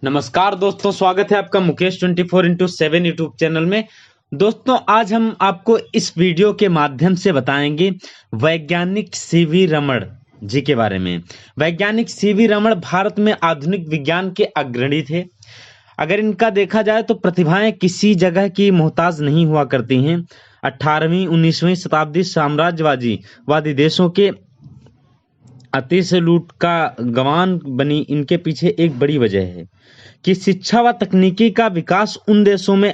नमस्कार दोस्तों, स्वागत है आपका मुकेश 24x7 यूट्यूब चैनल में। दोस्तों, आज हम आपको इस वीडियो के माध्यम से बताएंगे वैज्ञानिक सीवी रमण जी के बारे में। वैज्ञानिक सीवी रमण भारत में आधुनिक विज्ञान के अग्रणी थे। अगर इनका देखा जाए तो प्रतिभाएं किसी जगह की मोहताज नहीं हुआ करती हैं। 18वीं 19वीं शताब्दी साम्राज्यवादी देशों के अतिशय लूट का गवान बनी। इनके पीछे एक बड़ी वजह है कि शिक्षा व तकनीकी का विकास उन देशों में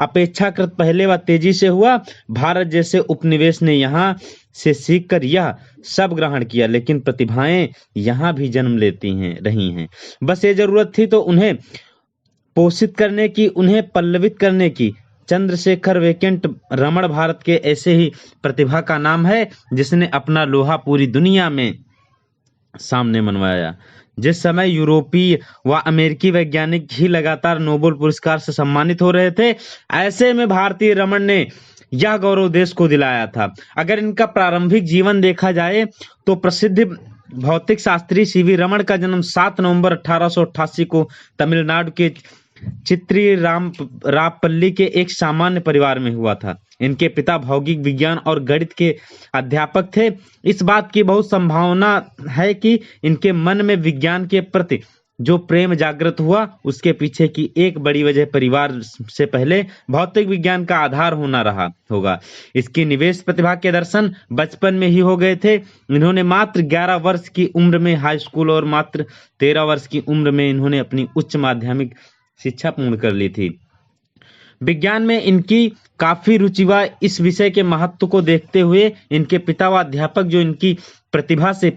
अपेक्षाकृत पहले व तेजी से हुआ। भारत जैसे उपनिवेश ने यहाँ से सीखकर यह सब ग्रहण किया, लेकिन प्रतिभाएं यहाँ भी जन्म लेती रही हैं। बस ये जरूरत थी तो उन्हें पोषित करने की, उन्हें पल्लवित करने की। चंद्रशेखर वेंकट रमण भारत के ऐसे ही प्रतिभा का नाम है जिसने अपना लोहा पूरी दुनिया में सामने मनवाया। जिस समय यूरोपीय व अमेरिकी वैज्ञानिक ही लगातार नोबेल पुरस्कार से सम्मानित हो रहे थे, ऐसे में भारतीय रमण ने यह गौरव देश को दिलाया था। अगर इनका प्रारंभिक जीवन देखा जाए तो प्रसिद्ध भौतिक शास्त्री सीवी रमण का जन्म 7 नवंबर 1888 को तमिलनाडु के चित्रीरामपल्ली के एक सामान्य परिवार में हुआ था। इनके पिता भौतिक विज्ञान और गणित के अध्यापक थे। इस बात की बहुत संभावना है कि इनके मन में विज्ञान के प्रति जो प्रेम जागृत हुआ, उसके पीछे की एक बड़ी वजह परिवार से पहले भौतिक विज्ञान का आधार होना रहा होगा। इसकी निवेश प्रतिभा के दर्शन बचपन में ही हो गए थे। इन्होंने मात्र 11 वर्ष की उम्र में हाई स्कूल और मात्र 13 वर्ष की उम्र में इन्होंने अपनी उच्च माध्यमिक शिक्षा पूर्ण कर ली थी। विज्ञान में इनकी काफी रुचि व इस विषय के महत्व को देखते हुए इनके पिता व अध्यापक जो इनकी प्रतिभा से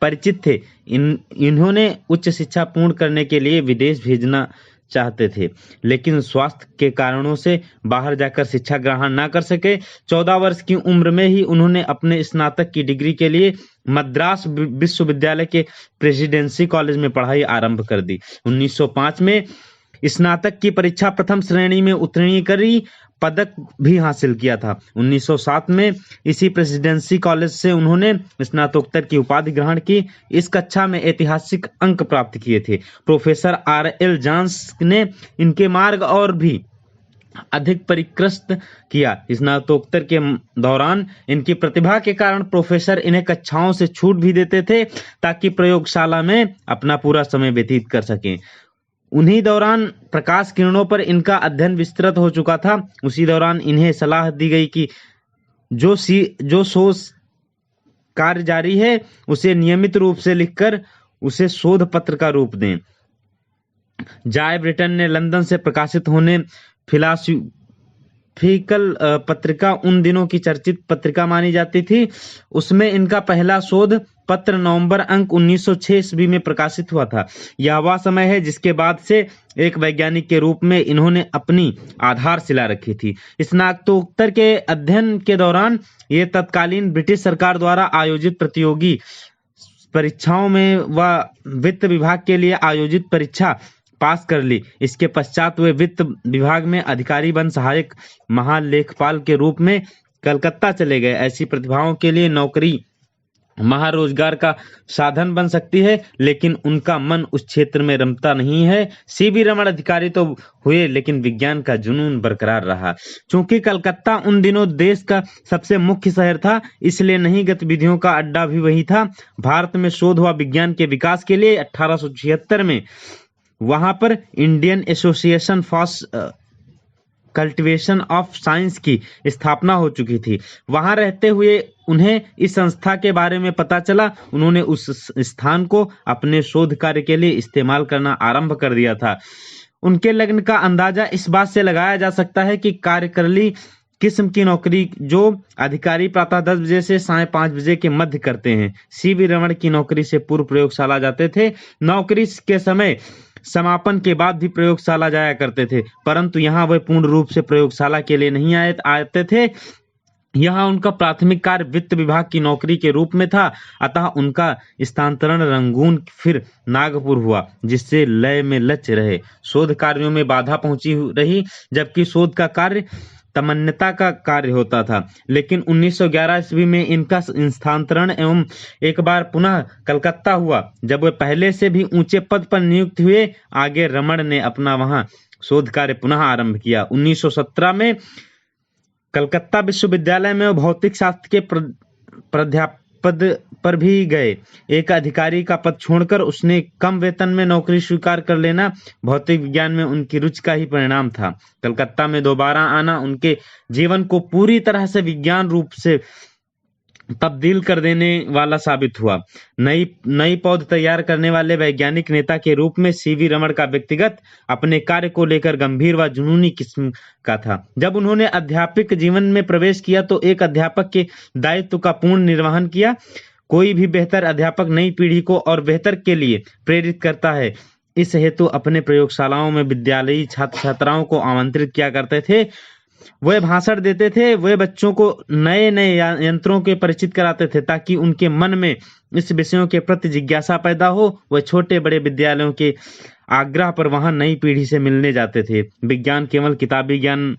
परिचित थे, इन्होंने उच्च शिक्षा पूर्ण करने के लिए विदेश भेजना चाहते थे, लेकिन स्वास्थ्य के कारणों से बाहर जाकर शिक्षा ग्रहण न कर सके। 14 वर्ष की उम्र में ही उन्होंने अपने स्नातक की डिग्री के लिए मद्रास विश्वविद्यालय के प्रेसिडेंसी कॉलेज में पढ़ाई आरंभ कर दी। 1905 में स्नातक की परीक्षा प्रथम श्रेणी में उत्तीर्ण करी, पदक भी हासिल किया था। 1907 में इसी प्रेसिडेंसी कॉलेज से उन्होंने स्नातकोत्तर की उपाधि ग्रहण की। इस कक्षा में ऐतिहासिक अंक प्राप्त किए थे। Professor R.L. जॉन्स ने इनके मार्ग और भी अधिक परिष्कृत किया। स्नातकोत्तर के दौरान इनकी प्रतिभा के कारण प्रोफेसर इन्हें कक्षाओं से छूट भी देते थे ताकि प्रयोगशाला में अपना पूरा समय व्यतीत कर सकें। उन्हीं दौरान प्रकाश किरणों पर इनका अध्ययन विस्तृत हो चुका था। उसी दौरान इन्हें सलाह दी गई कि जो शोध कार्य जारी है उसे नियमित रूप से लिखकर उसे शोध पत्र का रूप दें। जाय ब्रिटेन ने लंदन से प्रकाशित होने फिलासफिकल पत्रिका उन दिनों की चर्चित पत्रिका मानी जाती थी। उसमें इनका पहला शोध पत्र नवंबर अंक 1906 ईस्वी में प्रकाशित हुआ था। यह वह समय है जिसके बाद से एक वैज्ञानिक के रूप में इन्होंने अपनी आधारशिला रखी थी। स्नातकोत्तर के अध्ययन के दौरान ये तत्कालीन ब्रिटिश सरकार द्वारा आयोजित प्रतियोगी परीक्षाओं में व वित्त विभाग के लिए आयोजित परीक्षा पास कर ली। इसके पश्चात वे वित्त विभाग में अधिकारी बन सहायक महालेखपाल के रूप में कलकत्ता चले गए। ऐसी प्रतिभाओं के लिए नौकरी महारोजगार का साधन बन सकती है, लेकिन उनका मन उस क्षेत्र में रमता नहीं है। सीवी रमण अधिकारी तो हुए, लेकिन विज्ञान का जुनून बरकरार रहा। चूंकि कलकत्ता उन दिनों देश का सबसे मुख्य शहर था, इसलिए नई गतिविधियों का अड्डा भी वही था। भारत में शोध व विज्ञान के विकास के लिए 1876 में वहां पर Indian association for cultivation of science की स्थापना हो चुकी थी। वहां रहते हुए उन्हें इस संस्था के बारे में पता चला। उन्होंने उस स्थान को अपने शोध कार्य के लिए इस्तेमाल करना आरंभ कर दिया था। उनके लगन का अंदाजा इस बात से लगाया जा सकता है कि कार्यकर्ली किस्म की नौकरी जो अधिकारी प्रातः 10 बजे से साढ़े 5 बजे के मध्य करते हैं। सीवी रमण की नौकरी से पूर्व प्रयोगशाला जाते थे। नौकरी के समय समापन के बाद भी प्रयोगशाला जाया करते थे, परंतु यहाँ वे पूर्ण रूप से प्रयोगशाला के लिए नहीं आते थे। यहाँ उनका प्राथमिक कार्य वित्त विभाग की नौकरी के रूप में था, अतः उनका स्थानांतरण रंगून फिर नागपुर हुआ, जिससे लय में लक्ष्य रहे। शोध कार्यों में बाधा पहुंची रही, जबकि शोध का कार्य तमन्यता का कार्य होता था। लेकिन 1911 ईस्वी में इनका स्थानांतरण एवं एक बार पुनः कलकत्ता हुआ। जब वे पहले से भी ऊंचे पद पर नियुक्त हुए, आगे रमण ने अपना वहां शोध कार्य पुनः आरंभ किया। 1917 में कलकत्ता विश्वविद्यालय में भौतिक शास्त्र के प्राध्यापक पद पर भी गए। एक अधिकारी का पद छोड़कर उसने कम वेतन में नौकरी स्वीकार कर लेना भौतिक विज्ञान में उनकी रुचि का ही परिणाम था। कलकत्ता में दोबारा आना उनके जीवन को पूरी तरह से विज्ञान रूप से तब्दील कर देने वाला साबित हुआ। नई पौध तैयार करने वाले वैज्ञानिक नेता के रूप में सीवी रमण का व्यक्तिगत अपने कार्य को लेकर गंभीर व जुनूनी किस्म का था। जब उन्होंने अध्यापक जीवन में प्रवेश किया तो एक अध्यापक के दायित्व का पूर्ण निर्वहन किया। कोई भी बेहतर अध्यापक नई पीढ़ी को और बेहतर के लिए प्रेरित करता है। इस हेतु अपने प्रयोगशालाओं में विद्यालयी छात्र छात्राओं को आमंत्रित किया करते थे। वे भाषण देते थे, वे बच्चों को नए नए यंत्रों के परिचित कराते थे ताकि उनके मन में इस विषयों के प्रति जिज्ञासा पैदा हो। वे छोटे बड़े विद्यालयों के आग्रह पर वहां नई पीढ़ी से मिलने जाते थे। विज्ञान केवल किताबी ज्ञान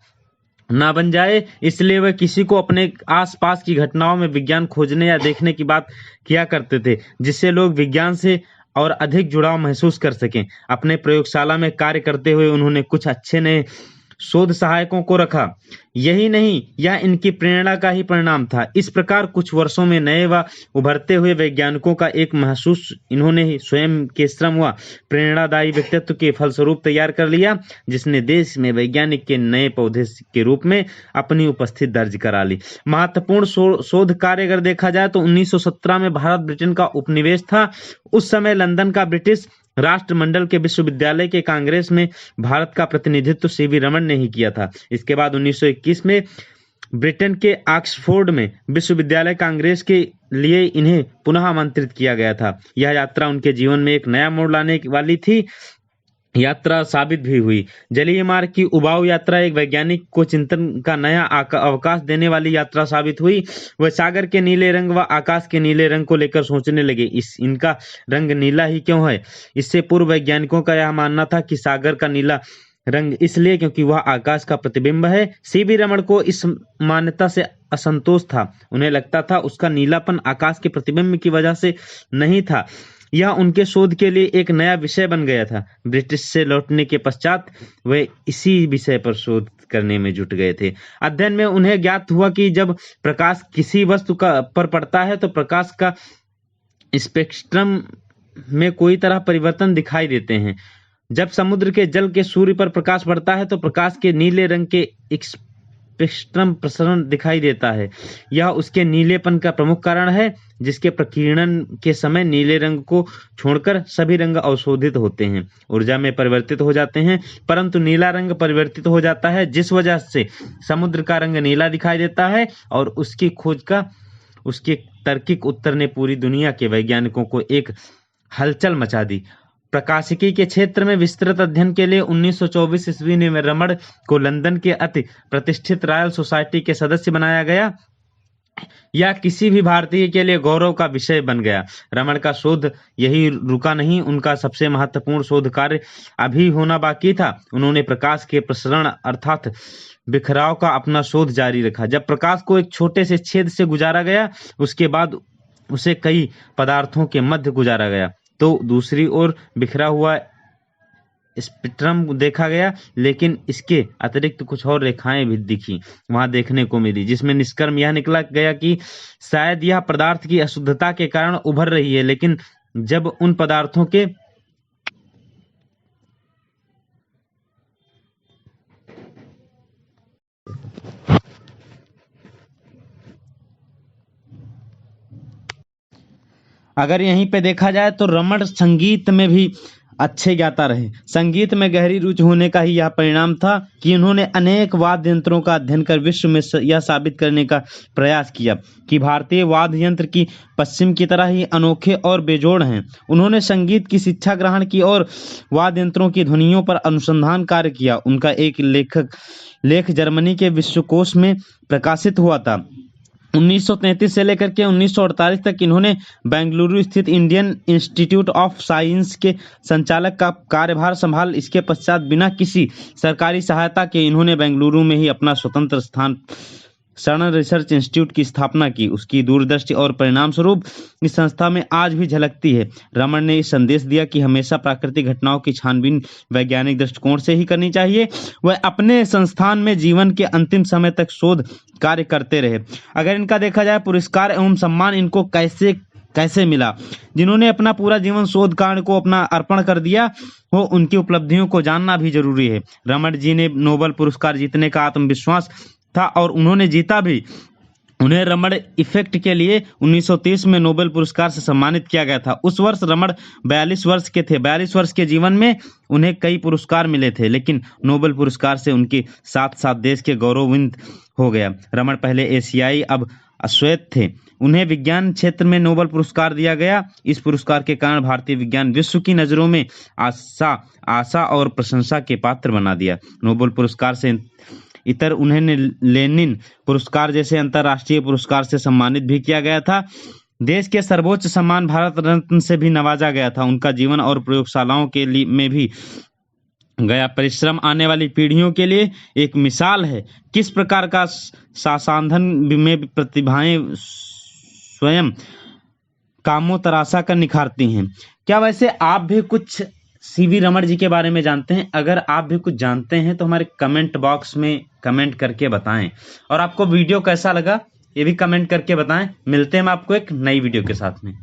ना बन जाए, इसलिए वे किसी को अपने आसपास की घटनाओं में विज्ञान खोजने या देखने की बात किया करते थे, जिससे लोग विज्ञान से और अधिक जुड़ाव महसूस कर सकें। अपने प्रयोगशाला में कार्य करते हुए उन्होंने कुछ अच्छे नए शोध सहायकों को रखा। यही नहीं, यह इनकी प्रेरणा का ही परिणाम था। इस प्रकार कुछ वर्षों में नए व उभरते हुए वैज्ञानिकों का एक महसूस इन्होंने ही स्वयं के श्रम व प्रेरणादायी व्यक्तित्व के फलस्वरूप तैयार कर लिया, जिसने देश में वैज्ञानिक के नए पौधे के रूप में अपनी उपस्थिति दर्ज करा ली। महत्वपूर्ण शोध कार्य अगर देखा जाए तो 1917 में भारत ब्रिटेन का उपनिवेश था। उस समय लंदन का ब्रिटिश राष्ट्रमंडल के विश्वविद्यालय के कांग्रेस में भारत का प्रतिनिधित्व सीवी रमण ने ही किया था। इसके बाद 1921 में ब्रिटेन के ऑक्सफोर्ड में विश्वविद्यालय कांग्रेस के लिए इन्हें पुनः आमंत्रित किया गया था। यह यात्रा उनके जीवन में एक नया मोड़ लाने वाली थी। यात्रा साबित भी हुई। जलीय मार्ग की उबाऊ यात्रा एक वैज्ञानिक को चिंतन का नया अवकाश देने वाली यात्रा साबित हुई। वह सागर के नीले रंग व आकाश के नीले रंग को लेकर सोचने लगे, इनका रंग नीला ही क्यों है। इससे पूर्व वैज्ञानिकों का यह मानना था कि सागर का नीला रंग इसलिए क्योंकि वह आकाश का प्रतिबिंब है। सीवी रमण को इस मान्यता से असंतोष था। उन्हें लगता था उसका नीलापन आकाश के प्रतिबिंब की वजह से नहीं था। यह उनके शोध के लिए एक नया विषय बन गया था। ब्रिटिश से लौटने के पश्चात वे इसी विषय पर शोध करने में जुट गए थे। अध्ययन में उन्हें ज्ञात हुआ कि जब प्रकाश किसी वस्तु पर पड़ता है तो प्रकाश का स्पेक्ट्रम में कोई तरह परिवर्तन दिखाई देते हैं। जब समुद्र के जल के सूर्य पर प्रकाश पड़ता है तो प्रकाश के नीले रंग के स्पेक्ट्रम प्रसरण दिखाई देता है। यह उसके नीलेपन का प्रमुख कारण है, जिसके प्रकीर्णन के समय नीले रंग को छोड़कर सभी रंग अवशोधित होते हैं, ऊर्जा में परिवर्तित हो जाते हैं, परंतु नीला रंग परिवर्तित हो जाता है, जिस वजह से समुद्र का रंग नीला दिखाई देता है। और उसकी खोज का उसके तार्किक उत्तर ने पूरी दुनिया के वैज्ञानिकों को एक हलचल मचा दी। प्रकाशिकी के क्षेत्र में विस्तृत अध्ययन के लिए 1924 ईस्वी में रमण को लंदन के अति प्रतिष्ठित रॉयल सोसाइटी के सदस्य बनाया गया। यह किसी भी भारतीय के लिए गौरव का विषय बन गया। रमण का शोध यही रुका नहीं, उनका सबसे महत्वपूर्ण शोध कार्य अभी होना बाकी था। उन्होंने प्रकाश के प्रसरण अर्थात बिखराव का अपना शोध जारी रखा। जब प्रकाश को एक छोटे से छेद से गुजारा गया, उसके बाद उसे कई पदार्थों के मध्य गुजारा गया तो दूसरी ओर बिखरा हुआ स्पेक्ट्रम देखा गया, लेकिन इसके अतिरिक्त कुछ और रेखाएं भी दिखी वहां देखने को मिली, जिसमें निष्कर्ष यह निकला गया कि शायद यह पदार्थ की अशुद्धता के कारण उभर रही है। लेकिन जब उन पदार्थों के अगर यहीं पे देखा जाए तो रमण संगीत में भी अच्छे गाता रहे। संगीत में गहरी रुचि होने का ही यह परिणाम था कि उन्होंने अनेक वाद्य यंत्रों का अध्ययन कर विश्व में यह साबित करने का प्रयास किया कि भारतीय वाद्य यंत्र की पश्चिम की तरह ही अनोखे और बेजोड़ हैं। उन्होंने संगीत की शिक्षा ग्रहण की और वाद्य यंत्रों की ध्वनियों पर अनुसंधान कार्य किया। उनका एक लेख जर्मनी के विश्वकोश में प्रकाशित हुआ था। 1933 से लेकर के 1948 तक इन्होंने बेंगलुरु स्थित इंडियन इंस्टीट्यूट ऑफ साइंस के संचालक का कार्यभार संभाल। इसके पश्चात बिना किसी सरकारी सहायता के इन्होंने बेंगलुरु में ही अपना स्वतंत्र स्थान सरण रिसर्च इंस्टीट्यूट की स्थापना की। उसकी दूरदृष्टि और परिणाम स्वरूप इस संस्था में आज भी झलकती है। रमन ने इस संदेश दिया कि हमेशा प्राकृतिक घटनाओं की छानबीन वैज्ञानिक दृष्टिकोण से ही करनी चाहिए। वह अपने संस्थान में जीवन के अंतिम समय तक शोध कार्य करते रहे। अगर इनका देखा जाए पुरस्कार एवं सम्मान इनको कैसे मिला, जिन्होंने अपना पूरा जीवन शोध कार्य को अपना अर्पण कर दिया, वो उनकी उपलब्धियों को जानना भी जरूरी है। रमन जी ने नोबेल पुरस्कार जीतने का आत्मविश्वास था और उन्होंने जीता भी। उन्हें रमन इफेक्ट के लिए 1930 में नोबेल पुरस्कार से सम्मानित किया गया था। उस वर्ष रमन 42 वर्ष के थे। 42 वर्ष के जीवन में उन्हें कई पुरस्कार मिले थे, लेकिन नोबेल पुरस्कार से उनके साथ साथ देश के गौरवान्वित हो गया। रमन पहले एशियाई अब अश्वेत थे। उन्हें विज्ञान क्षेत्र में नोबेल पुरस्कार दिया गया। इस पुरस्कार के कारण भारतीय विज्ञान विश्व की नजरों में आशा और प्रशंसा के पात्र बना दिया। नोबेल पुरस्कार से इतर उन्हें लेनिन पुरस्कार जैसे अंतर्राष्ट्रीय पुरस्कार से सम्मानित भी किया गया था। देश के सर्वोच्च सम्मान भारत रत्न से भी नवाजा गया था। उनका जीवन और प्रयोगशालाओं के लिए में भी गया परिश्रम आने वाली पीढ़ियों के लिए एक मिसाल है। किस प्रकार का साधन में प्रतिभाएं स्वयं कामों तराशा कर निखारती हैं। क्या वैसे आप भी कुछ सीवी रमन जी के बारे में जानते हैं? अगर आप भी कुछ जानते हैं तो हमारे कमेंट बॉक्स में कमेंट करके बताएं। और आपको वीडियो कैसा लगा ये भी कमेंट करके बताएं। मिलते हैं हम आपको एक नई वीडियो के साथ में।